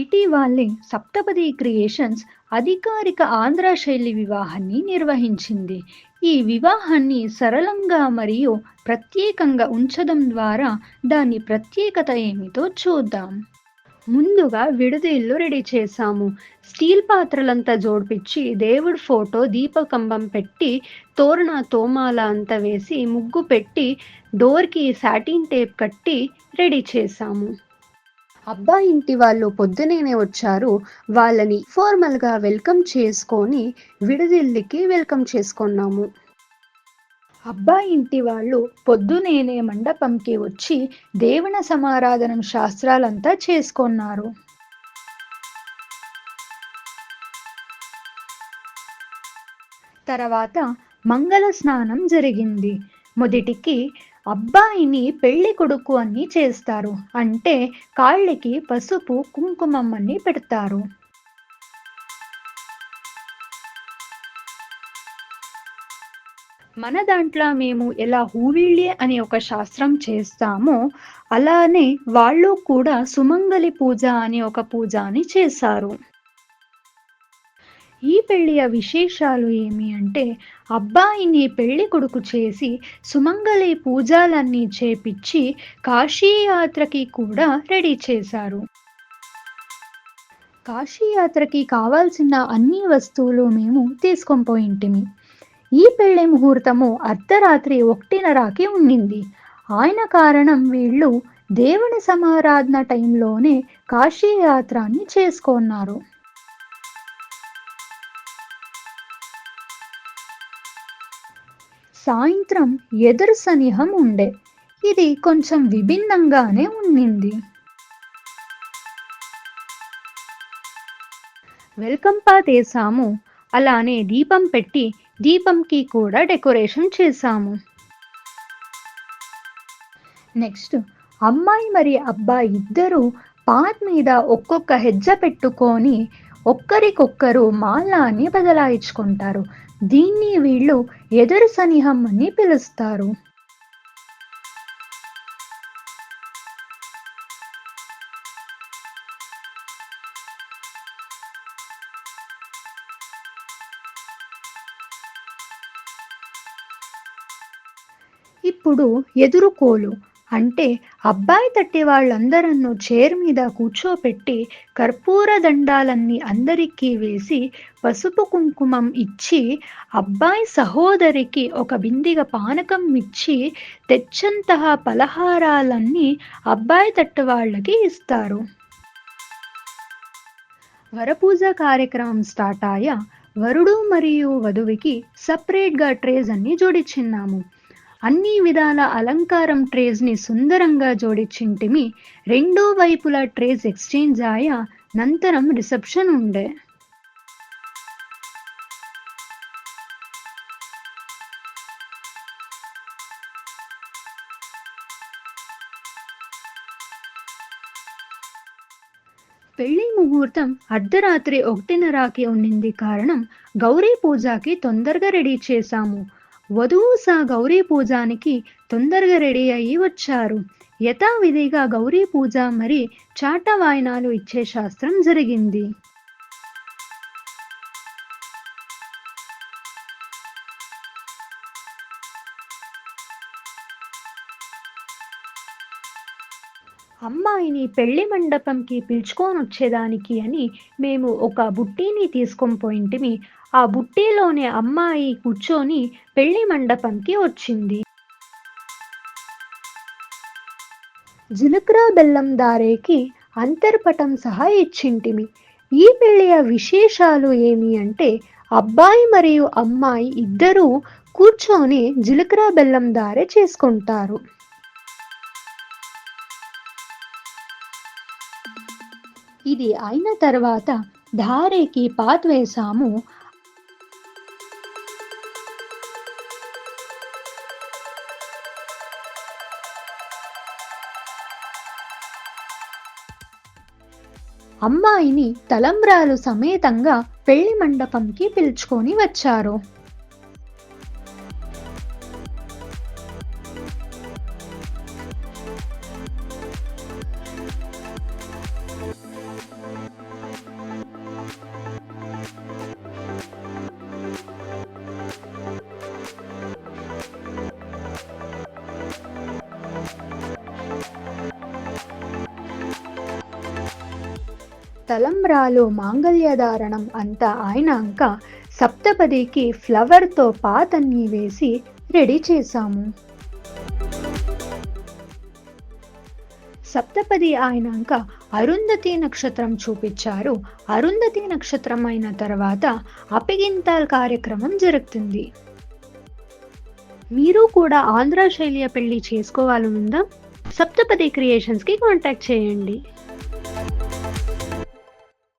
ఇటీవలే సప్తపది క్రియేషన్స్ అధికారిక ఆంధ్ర శైలి వివాహాన్ని నిర్వహించింది. ఈ వివాహాన్ని సరళంగా మరియు ప్రత్యేకంగా ఉంచడం ద్వారా దాని ప్రత్యేకత ఏమిటో చూద్దాం. ముందుగా విడిదిల్లు రెడీ చేశాము. స్టీల్ పాత్రలంతా జోడిపించి దేవుడి ఫోటో దీపకంబం పెట్టి తోరణ తోమాల అంతా వేసి ముగ్గు పెట్టి డోర్కి సాటిన్ టేప్ కట్టి రెడీ చేశాము. అబ్బాయి ఇంటి వాళ్ళు పొద్దునేనే వచ్చారు. వాళ్ళని ఫార్మల్ గా వెల్కమ్ చేసుకొని విడిదిల్లికి వెల్కమ్ చేసుకున్నాము. అబ్బాయి ఇంటి వాళ్ళు పొద్దునేనే మండపంకి వచ్చి దేవుని సమారాధనం శాస్త్రాలంతా చేసుకున్నారు. తర్వాత మంగళ స్నానం జరిగింది. మొదటికి అబ్బాయిని పెళ్లి కొడుకు అని చేస్తారు. అంటే కాళ్ళకి పసుపు కుంకుమమ్మని పెడతారు. మన దాంట్లో మేము ఎలా హూవిళ్ళి అనే ఒక శాస్త్రం చేస్తామో అలానే వాళ్ళు కూడా సుమంగలి పూజ అనే ఒక పూజని చేశారు. ఈ పెళ్లియ విశేషాలు ఏమి అంటే అబ్బాయిని పెళ్లి కొడుకు చేసి సుమంగళి పూజలన్నీ చేపించి కాశీయాత్రకి కూడా రెడీ చేశారు. కాశీయాత్రకి కావాల్సిన అన్ని వస్తువులు మేము తీసుకొని పోయింటిమి. ఈ పెళ్లి ముహూర్తము అర్ధరాత్రి 1:30కి ఉండింది. ఆయన కారణం వీళ్ళు దేవుని సమారాధన టైంలోనే కాశీయాత్రని చేసుకున్నారు. సాయంత్రం ఎదురు సనిహం ఉండే. ఇది కొంచెం విభిన్నంగానే ఉండింది. వెల్కమ్ పాత్ వేసాము. అలానే దీపం పెట్టి దీపంకి కూడా డెకరేషన్ చేశాము. నెక్స్ట్ అమ్మాయి మరి అబ్బాయి ఇద్దరు పాత్ మీద ఒక్కొక్క హెజ్జ పెట్టుకొని ఒక్కరికొక్కరు మాలాన్ని బదలాయించుకుంటారు. దీన్ని వీళ్ళు ఎదురు సనిహం అని పిలుస్తారు. ఇప్పుడు ఎదురుకోలు అంటే అబ్బాయి తట్టి వాళ్ళందరನ್ನು చైర్ మీద కూర్చోపెట్టి కర్పూర దండాలన్నీ అందరికీ వేసి పసుపు కుంకుమం ఇచ్చి అబ్బాయి సహోదరికి ఒక బిందిగ పానకం ఇచ్చి తెచ్చంತಹ పలహారాలన్నీ అబ్బాయి తట్టు వాళ్ళకి ఇస్తారు. వరపూజ కార్యక్రమం స్టార్ట్ అయ్యా వరుడు మరియు వధువుకి సపరేట్గా ట్రేస్ అన్ని జోడించిన్నాము. అన్ని విధాల అలంకారం ట్రేస్ ని సుందరంగా జోడించింటిమి. రెండో వైపుల ట్రేస్ ఎక్స్చేంజ్ ఆయా నంతరం రిసెప్షన్ ఉండే. పెళ్లి ముహూర్తం అర్ధరాత్రి 1:30కి ఉండింది కారణం గౌరీ పూజకి తొందరగా రెడీ చేశాము. వధువు గౌరీ పూజానికి తొందరగా రెడీ అయ్యి వచ్చారు. యథావిధిగా గౌరీ పూజ మరి చాట వాయనాలు ఇచ్చే శాస్త్రం జరిగింది. అమ్మాయిని పెళ్లి మండపంకి పిలుచుకొని వచ్చేదానికి అని మేము ఒక బుట్టీని తీసుకొని పోయింటిమి. ఆ బుట్టీలోనే అమ్మాయి కూర్చొని పెళ్లి మండపంకి వచ్చింది. జీలకర్ర బెల్లం దారేకి అంతర్పటం సహా ఇచ్చింటిమి. ఈ పెళ్లియ విశేషాలు ఏమి అంటే అబ్బాయి మరియు అమ్మాయి ఇద్దరూ కూర్చొని జీలకర్ర బెల్లం దారే చేసుకుంటారు. ఇది అయిన తర్వాత ధారేకి పాత్ వేసాము. అమ్మాయిని తలంబ్రాలు సమేతంగా పెళ్లి మండపంకి పిలుచుకొని వచ్చారు. తలంబ్రాలు మాంగళ్యధారణం అంతా అయినాక సప్తపదికి ఫ్లవర్తో పాతన్ని వేసి రెడీ చేశాము. సప్తపది అయినాక అరుంధతి నక్షత్రం చూపించారు. అరుంధతి నక్షత్రం అయిన తర్వాత అప్పగింతల కార్యక్రమం జరుగుతుంది. మీరు కూడా ఆంధ్ర శైలియ పెళ్లి చేసుకోవాలనుందా? సప్తపది క్రియేషన్స్కి కాంటాక్ట్ చేయండి.